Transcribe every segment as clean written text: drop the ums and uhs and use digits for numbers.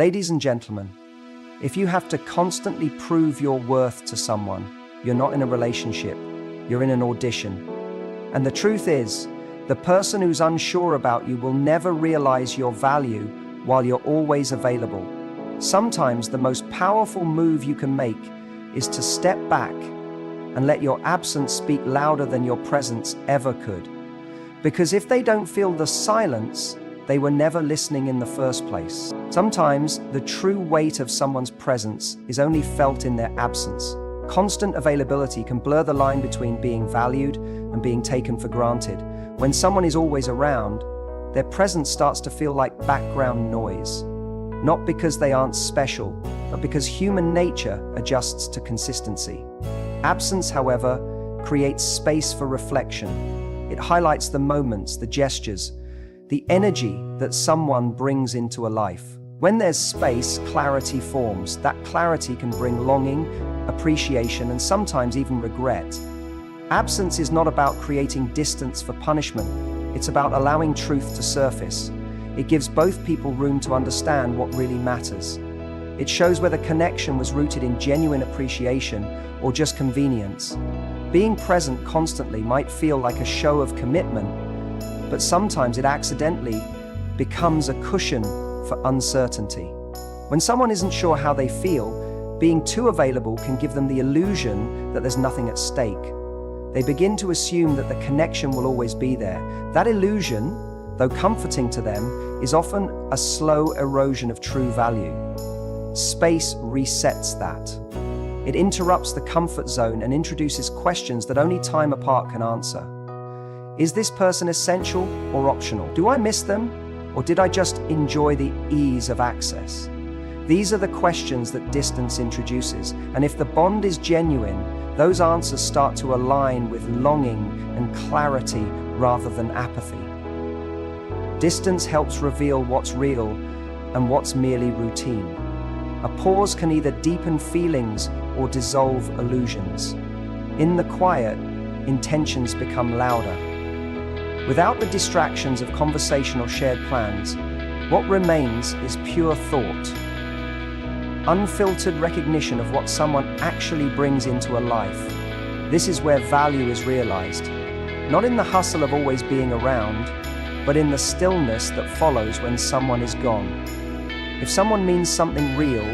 Ladies and gentlemen, if you have to constantly prove your worth to someone, you're not in a relationship, you're in an audition. And the truth is, the person who's unsure about you will never realize your value while you're always available. Sometimes the most powerful move you can make is to step back and let your absence speak louder than your presence ever could. Because if they don't feel the silence, they were never listening in the first place. Sometimes the true weight of someone's presence is only felt in their absence. Constant availability can blur the line between being valued and being taken for granted. When someone is always around, their presence starts to feel like background noise. Not because they aren't special, but because human nature adjusts to consistency. Absence, however, creates space for reflection. It highlights the moments, the gestures, the energy that someone brings into a life. When there's space, clarity forms. That clarity can bring longing, appreciation, and sometimes even regret. Absence is not about creating distance for punishment. It's about allowing truth to surface. It gives both people room to understand what really matters. It shows whether connection was rooted in genuine appreciation or just convenience. Being present constantly might feel like a show of commitment, but sometimes it accidentally becomes a cushion for uncertainty. When someone isn't sure how they feel, being too available can give them the illusion that there's nothing at stake. They begin to assume that the connection will always be there. That illusion, though comforting to them, is often a slow erosion of true value. Space resets that. It interrupts the comfort zone and introduces questions that only time apart can answer. Is this person essential or optional? Do I miss them, or did I just enjoy the ease of access? These are the questions that distance introduces, and if the bond is genuine, those answers start to align with longing and clarity rather than apathy. Distance helps reveal what's real and what's merely routine. A pause can either deepen feelings or dissolve illusions. In the quiet, intentions become louder. Without the distractions of conversation or shared plans, what remains is pure thought. Unfiltered recognition of what someone actually brings into a life. This is where value is realized. Not in the hustle of always being around, but in the stillness that follows when someone is gone. If someone means something real,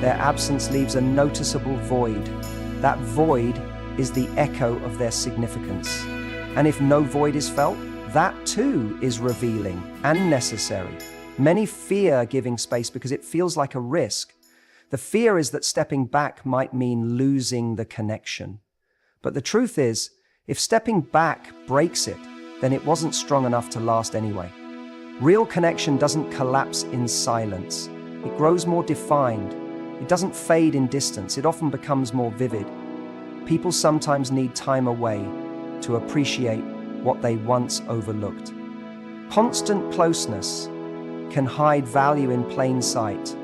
their absence leaves a noticeable void. That void is the echo of their significance. And if no void is felt, that too is revealing and necessary. Many fear giving space because it feels like a risk. The fear is that stepping back might mean losing the connection. But the truth is, if stepping back breaks it, then it wasn't strong enough to last anyway. Real connection doesn't collapse in silence. It grows more defined. It doesn't fade in distance. It often becomes more vivid. People sometimes need time away to appreciate what they once overlooked. Constant closeness can hide value in plain sight.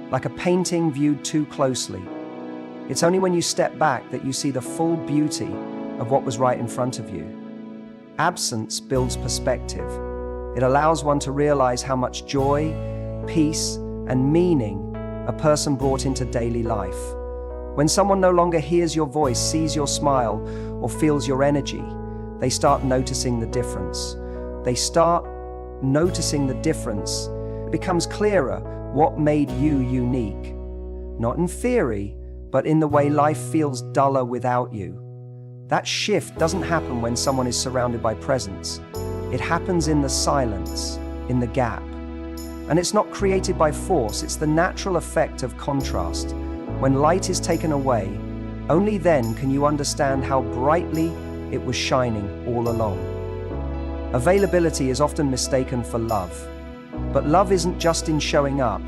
Like a painting viewed too closely. It's only when you step back that you see the full beauty of what was right in front of you. Absence builds perspective. It allows one to realize how much joy, peace, and meaning a person brought into daily life. When someone no longer hears your voice, sees your smile, or feels your energy, they start noticing the difference. It becomes clearer what made you unique. Not in theory, but in the way life feels duller without you. That shift doesn't happen when someone is surrounded by presence. It happens in the silence, in the gap. And it's not created by force, it's the natural effect of contrast. When light is taken away, only then can you understand how brightly it was shining all along. Availability is often mistaken for love. But love isn't just in showing up.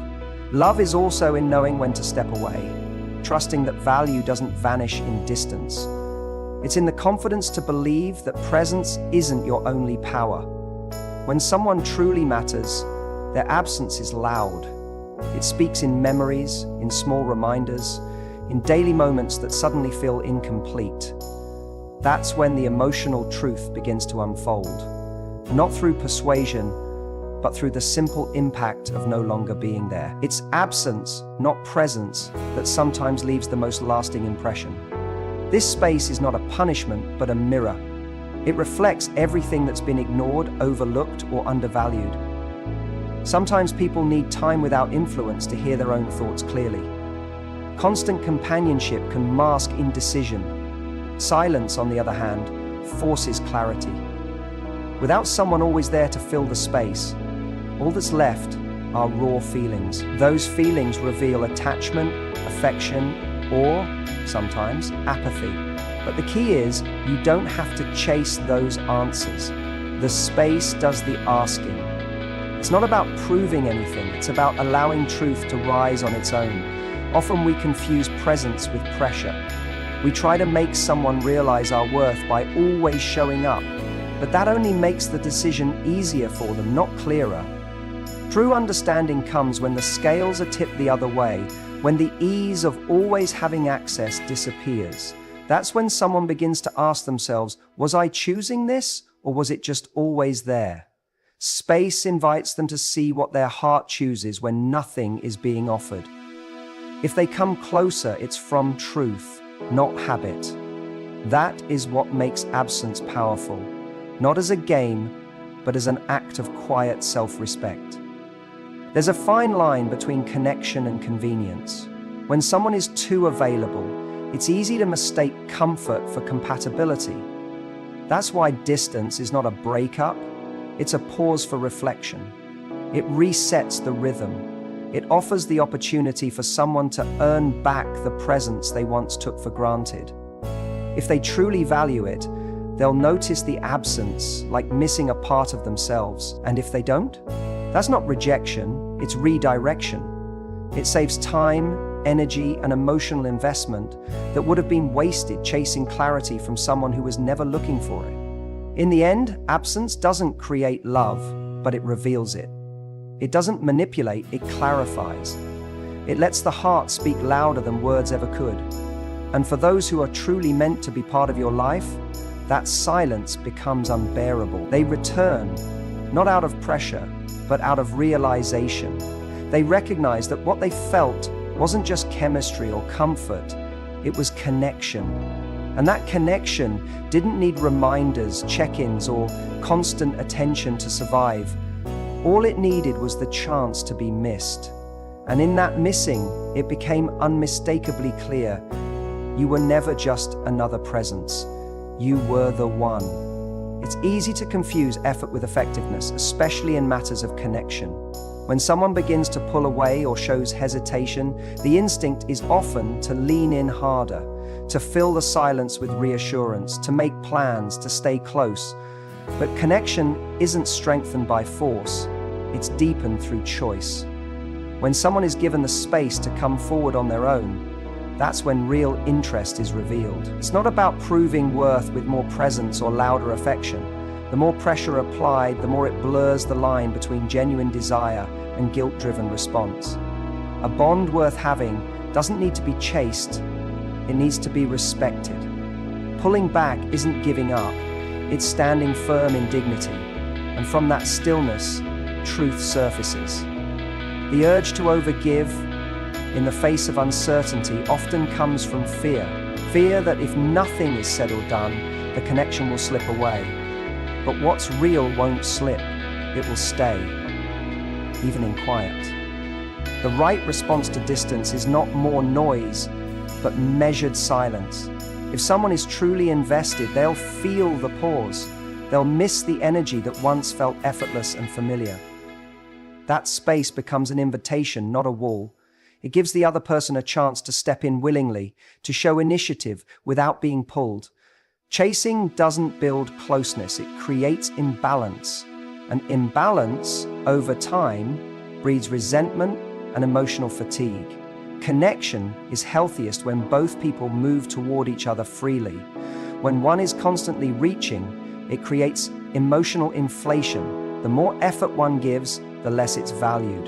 Love is also in knowing when to step away, trusting that value doesn't vanish in distance. It's in the confidence to believe that presence isn't your only power. When someone truly matters, their absence is loud. It speaks in memories, in small reminders, in daily moments that suddenly feel incomplete. That's when the emotional truth begins to unfold. Not through persuasion, but through the simple impact of no longer being there. It's absence, not presence, that sometimes leaves the most lasting impression. This space is not a punishment, but a mirror. It reflects everything that's been ignored, overlooked, or undervalued. Sometimes people need time without influence to hear their own thoughts clearly. Constant companionship can mask indecision. Silence, on the other hand, forces clarity. Without someone always there to fill the space, all that's left are raw feelings. Those feelings reveal attachment, affection, or sometimes apathy. But the key is, you don't have to chase those answers. The space does the asking. It's not about proving anything, it's about allowing truth to rise on its own. Often we confuse presence with pressure. We try to make someone realize our worth by always showing up, but that only makes the decision easier for them, not clearer. True understanding comes when the scales are tipped the other way, when the ease of always having access disappears. That's when someone begins to ask themselves, was I choosing this, or was it just always there? Space invites them to see what their heart chooses when nothing is being offered. If they come closer, it's from truth, not habit. That is what makes absence powerful, not as a game, but as an act of quiet self-respect. There's a fine line between connection and convenience. When someone is too available, it's easy to mistake comfort for compatibility. That's why distance is not a breakup, it's a pause for reflection. It resets the rhythm. It offers the opportunity for someone to earn back the presence they once took for granted. If they truly value it, they'll notice the absence like missing a part of themselves. And if they don't, that's not rejection, it's redirection. It saves time, energy, and emotional investment that would have been wasted chasing clarity from someone who was never looking for it. In the end, absence doesn't create love, but it reveals it. It doesn't manipulate, it clarifies. It lets the heart speak louder than words ever could. And for those who are truly meant to be part of your life, that silence becomes unbearable. They return, not out of pressure, but out of realization. They recognize that what they felt wasn't just chemistry or comfort, it was connection. And that connection didn't need reminders, check-ins, or constant attention to survive. All it needed was the chance to be missed. And in that missing, it became unmistakably clear. You were never just another presence. You were the one. It's easy to confuse effort with effectiveness, especially in matters of connection. When someone begins to pull away or shows hesitation, the instinct is often to lean in harder, to fill the silence with reassurance, to make plans, to stay close. But connection isn't strengthened by force, it's deepened through choice. When someone is given the space to come forward on their own, that's when real interest is revealed. It's not about proving worth with more presence or louder affection. The more pressure applied, the more it blurs the line between genuine desire and guilt-driven response. A bond worth having doesn't need to be chased, it needs to be respected. Pulling back isn't giving up, it's standing firm in dignity, and from that stillness, truth surfaces. The urge to overgive in the face of uncertainty often comes from fear. Fear that if nothing is said or done, the connection will slip away. But what's real won't slip, it will stay, even in quiet. The right response to distance is not more noise, but measured silence. If someone is truly invested, they'll feel the pause. They'll miss the energy that once felt effortless and familiar. That space becomes an invitation, not a wall. It gives the other person a chance to step in willingly, to show initiative without being pulled. Chasing doesn't build closeness, it creates imbalance. And imbalance, over time, breeds resentment and emotional fatigue. Connection is healthiest when both people move toward each other freely. When one is constantly reaching, it creates emotional inflation. The more effort one gives, the less it's valued.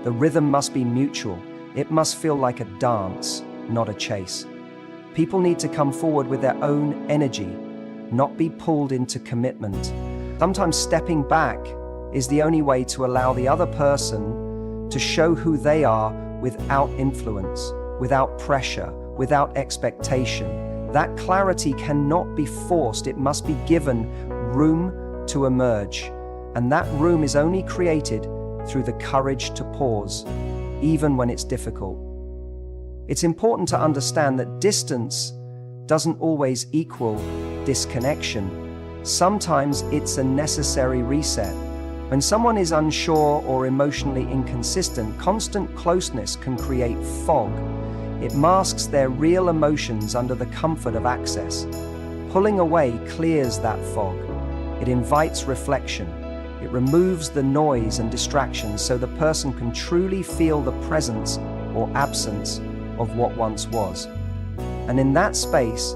The rhythm must be mutual. It must feel like a dance, not a chase. People need to come forward with their own energy, not be pulled into commitment. Sometimes stepping back is the only way to allow the other person to show who they are without influence, without pressure, without expectation. That clarity cannot be forced, it must be given room to emerge. And that room is only created through the courage to pause, even when it's difficult. It's important to understand that distance doesn't always equal disconnection. Sometimes it's a necessary reset. When someone is unsure or emotionally inconsistent, constant closeness can create fog. It masks their real emotions under the comfort of access. Pulling away clears that fog. It invites reflection. It removes the noise and distractions so the person can truly feel the presence or absence of what once was. And in that space,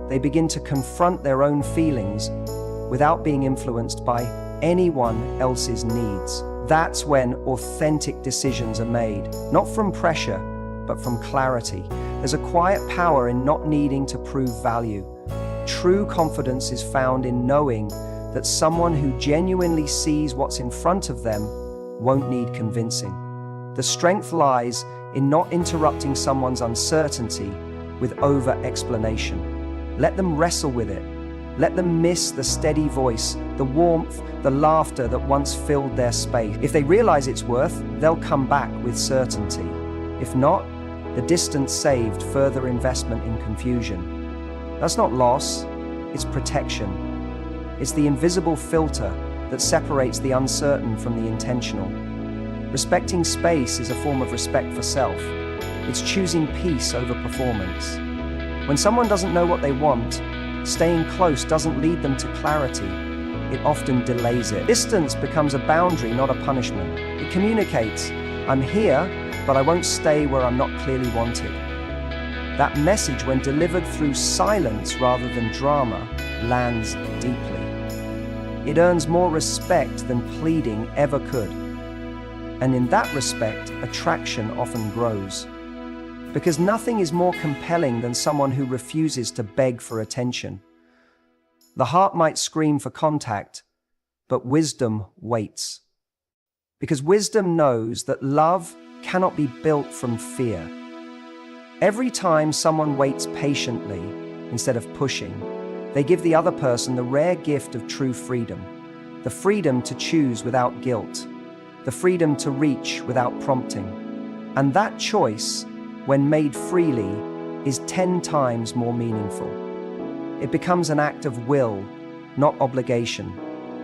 they begin to confront their own feelings without being influenced by anyone else's needs. That's when authentic decisions are made, not from pressure, but from clarity. There's a quiet power in not needing to prove value. True confidence is found in knowing that someone who genuinely sees what's in front of them won't need convincing. The strength lies in not interrupting someone's uncertainty with over-explanation. Let them wrestle with it. Let them miss the steady voice, the warmth, the laughter that once filled their space. If they realize its worth, they'll come back with certainty. If not, the distance saved further investment in confusion. That's not loss, it's protection. It's the invisible filter that separates the uncertain from the intentional. Respecting space is a form of respect for self. It's choosing peace over performance. When someone doesn't know what they want, staying close doesn't lead them to clarity. It often delays it. Distance becomes a boundary, not a punishment. It communicates, I'm here, but I won't stay where I'm not clearly wanted. That message, when delivered through silence rather than drama, lands deeply. It earns more respect than pleading ever could. And in that respect, attraction often grows. Because nothing is more compelling than someone who refuses to beg for attention. The heart might scream for contact, but wisdom waits. Because wisdom knows that love cannot be built from fear. Every time someone waits patiently instead of pushing, they give the other person the rare gift of true freedom. The freedom to choose without guilt. The freedom to reach without prompting. And that choice, when made freely, is 10 times more meaningful. It becomes an act of will, not obligation.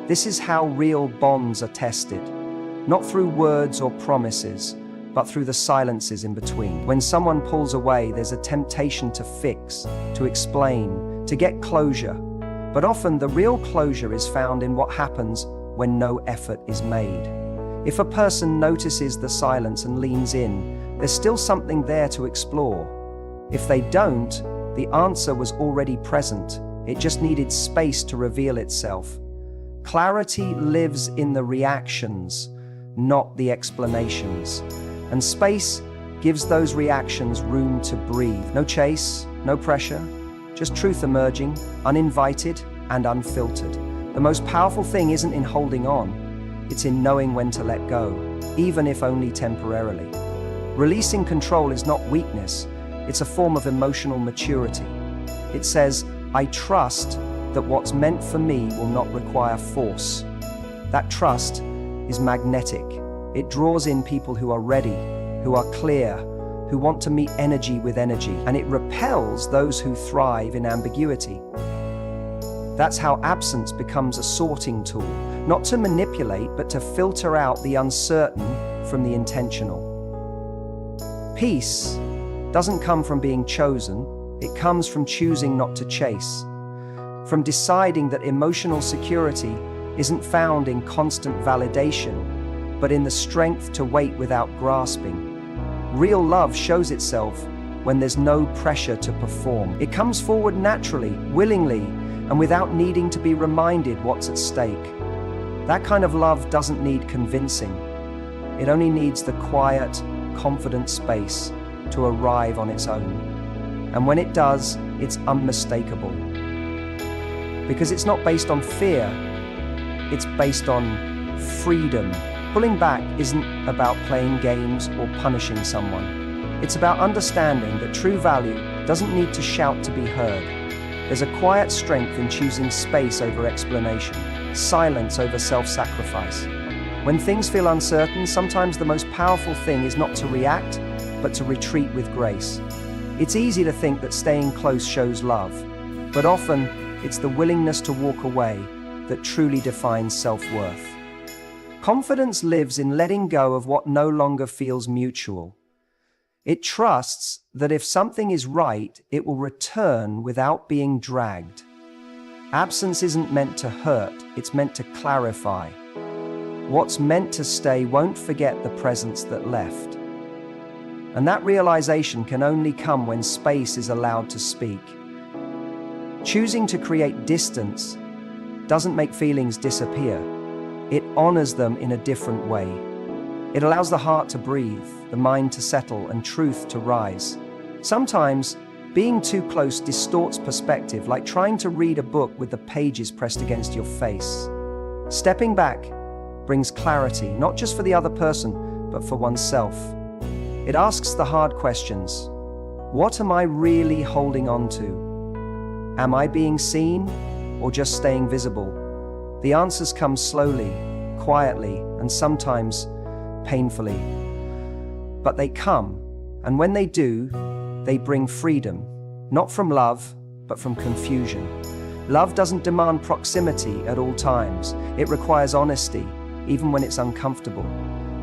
This is how real bonds are tested, not through words or promises, but through the silences in between. When someone pulls away, there's a temptation to fix, to explain, to get closure. But often the real closure is found in what happens when no effort is made. If a person notices the silence and leans in, there's still something there to explore. If they don't, the answer was already present. It just needed space to reveal itself. Clarity lives in the reactions, not the explanations. And space gives those reactions room to breathe. No chase, no pressure, just truth emerging, uninvited and unfiltered. The most powerful thing isn't in holding on, it's in knowing when to let go, even if only temporarily. Releasing control is not weakness, it's a form of emotional maturity. It says, I trust that what's meant for me will not require force. That trust is magnetic. It draws in people who are ready, who are clear, who want to meet energy with energy, and it repels those who thrive in ambiguity. That's how absence becomes a sorting tool, not to manipulate, but to filter out the uncertain from the intentional. Peace doesn't come from being chosen, it comes from choosing not to chase, from deciding that emotional security isn't found in constant validation, but in the strength to wait without grasping. Real love shows itself when there's no pressure to perform. It comes forward naturally, willingly, and without needing to be reminded what's at stake. That kind of love doesn't need convincing. It only needs the quiet, confident space to arrive on its own. And when it does, it's unmistakable. Because it's not based on fear, it's based on freedom. Pulling back isn't about playing games or punishing someone. It's about understanding that true value doesn't need to shout to be heard. There's a quiet strength in choosing space over explanation, silence over self-sacrifice. When things feel uncertain, sometimes the most powerful thing is not to react, but to retreat with grace. It's easy to think that staying close shows love, but often it's the willingness to walk away that truly defines self-worth. Confidence lives in letting go of what no longer feels mutual. It trusts that if something is right, it will return without being dragged. Absence isn't meant to hurt, it's meant to clarify. What's meant to stay won't forget the presence that left. And that realization can only come when space is allowed to speak. Choosing to create distance doesn't make feelings disappear. It honors them in a different way. It allows the heart to breathe, the mind to settle, and truth to rise. Sometimes, being too close distorts perspective, like trying to read a book with the pages pressed against your face. Stepping back brings clarity, not just for the other person, but for oneself. It asks the hard questions. What am I really holding on to? Am I being seen, or just staying visible? The answers come slowly, quietly, and sometimes painfully. But they come, and when they do, they bring freedom, not from love, but from confusion. Love doesn't demand proximity at all times. It requires honesty, even when it's uncomfortable.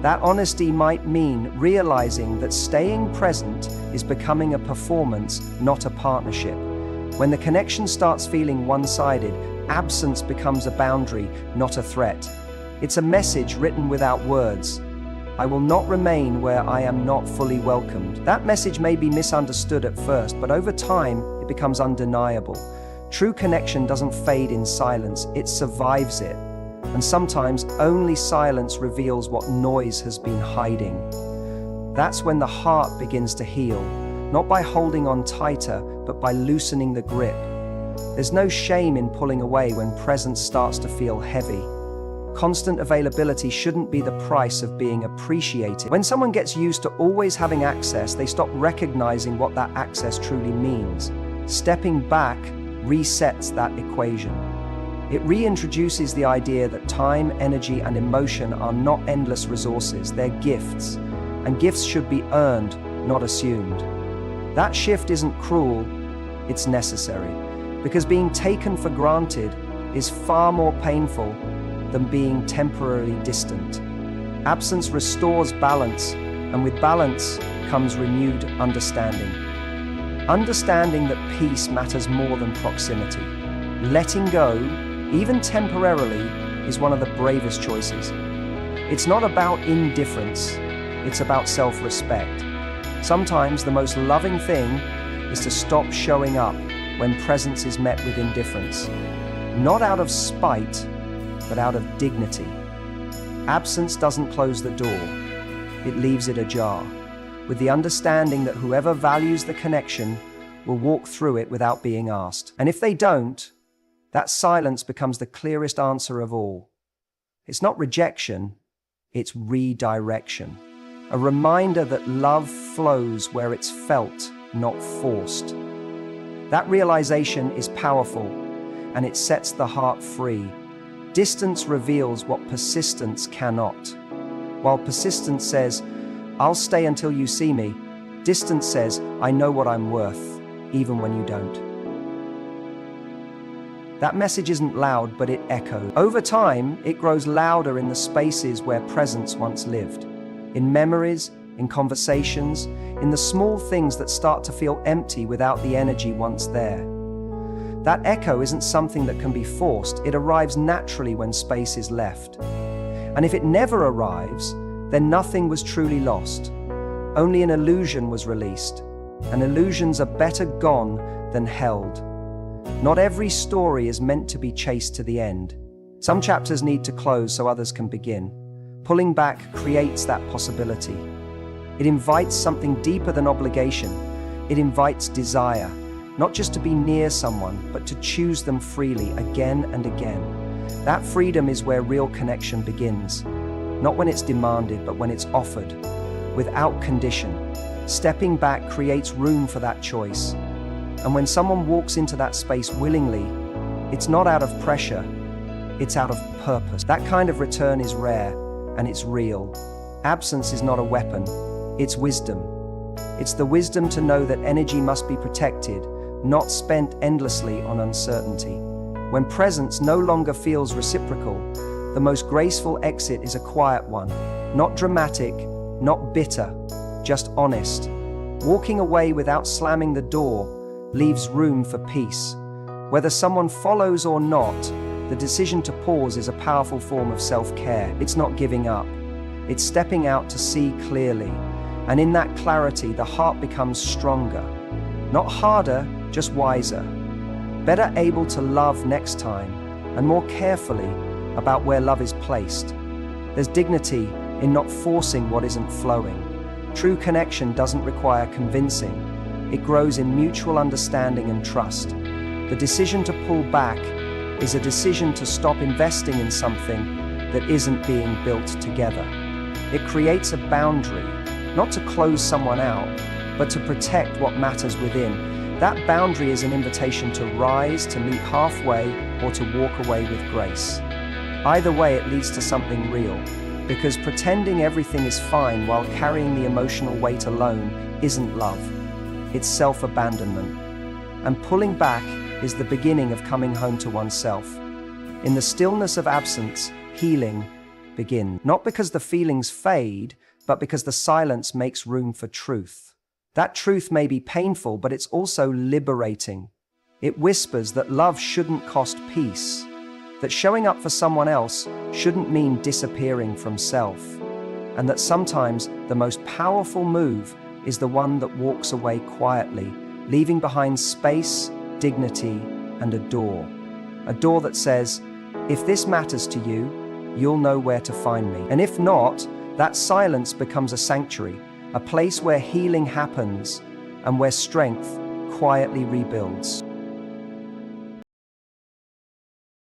That honesty might mean realizing that staying present is becoming a performance, not a partnership. When the connection starts feeling one-sided, absence becomes a boundary, not a threat. It's a message written without words. I will not remain where I am not fully welcomed. That message may be misunderstood at first, but over time, it becomes undeniable. True connection doesn't fade in silence, it survives it. And sometimes only silence reveals what noise has been hiding. That's when the heart begins to heal, not by holding on tighter, but by loosening the grip. There's no shame in pulling away when presence starts to feel heavy. Constant availability shouldn't be the price of being appreciated. When someone gets used to always having access, they stop recognizing what that access truly means. Stepping back resets that equation. It reintroduces the idea that time, energy, and emotion are not endless resources, they're gifts. And gifts should be earned, not assumed. That shift isn't cruel, it's necessary. Because being taken for granted is far more painful than being temporarily distant. Absence restores balance, and with balance comes renewed understanding. Understanding that peace matters more than proximity. Letting go, even temporarily, is one of the bravest choices. It's not about indifference, it's about self-respect. Sometimes the most loving thing is to stop showing up when presence is met with indifference. Not out of spite, but out of dignity. Absence doesn't close the door, it leaves it ajar, with the understanding that whoever values the connection will walk through it without being asked. And if they don't, that silence becomes the clearest answer of all. It's not rejection, it's redirection. A reminder that love flows where it's felt, not forced. That realization is powerful, and it sets the heart free. Distance reveals what persistence cannot. While persistence says, "I'll stay until you see me," distance says, "I know what I'm worth, even when you don't." That message isn't loud, but it echoes. Over time, it grows louder in the spaces where presence once lived. In memories, in conversations, in the small things that start to feel empty without the energy once there. That echo isn't something that can be forced, it arrives naturally when space is left. And if it never arrives, then nothing was truly lost. Only an illusion was released, and illusions are better gone than held. Not every story is meant to be chased to the end. Some chapters need to close so others can begin. Pulling back creates that possibility. It invites something deeper than obligation. It invites desire. Not just to be near someone, but to choose them freely again and again. That freedom is where real connection begins. Not when it's demanded, but when it's offered, without condition. Stepping back creates room for that choice. And when someone walks into that space willingly, it's not out of pressure, it's out of purpose. That kind of return is rare, and it's real. Absence is not a weapon, it's wisdom. It's the wisdom to know that energy must be protected, not spent endlessly on uncertainty. When presence no longer feels reciprocal, the most graceful exit is a quiet one. Not dramatic, not bitter, just honest. Walking away without slamming the door leaves room for peace. Whether someone follows or not, the decision to pause is a powerful form of self-care. It's not giving up. It's stepping out to see clearly. And in that clarity, the heart becomes stronger. Not harder, just wiser. Better able to love next time, and more carefully about where love is placed. There's dignity in not forcing what isn't flowing. True connection doesn't require convincing. It grows in mutual understanding and trust. The decision to pull back is a decision to stop investing in something that isn't being built together. It creates a boundary, not to close someone out, but to protect what matters within. That boundary is an invitation to rise, to meet halfway, or to walk away with grace. Either way, it leads to something real, because pretending everything is fine while carrying the emotional weight alone isn't love. It's self-abandonment. And pulling back is the beginning of coming home to oneself. In the stillness of absence, healing begins. Not because the feelings fade, but because the silence makes room for truth. That truth may be painful, but it's also liberating. It whispers that love shouldn't cost peace, that showing up for someone else shouldn't mean disappearing from self, and that sometimes the most powerful move is the one that walks away quietly, leaving behind space, dignity, and a door. A door that says, if this matters to you, you'll know where to find me. And if not, that silence becomes a sanctuary, a place where healing happens and where strength quietly rebuilds.